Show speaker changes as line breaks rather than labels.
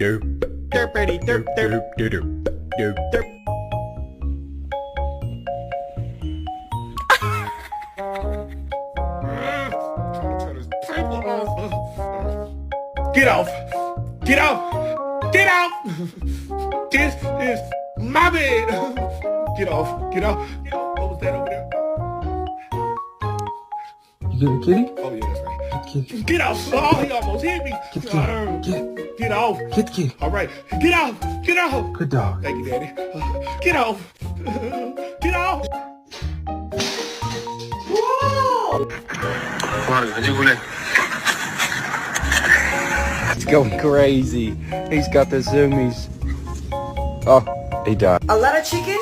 Derp.
Derpity derp derp.
Derp. Derp.
Derp. Get off! Get off! Get out! This is my bed! Get off! Get off! Get off! What was that over there?
You get a kitty?
Oh yeah, that's right.
Get the kitty.
Get off! Oh, he almost hit me!
Get the kitty.
Get off!
Get the kitty.
All right, get off! Get off!
Good dog.
Thank you, Daddy. Get off! Get off!
It's going crazy. He's got the zoomies. Oh, he died.
A lot of chicken?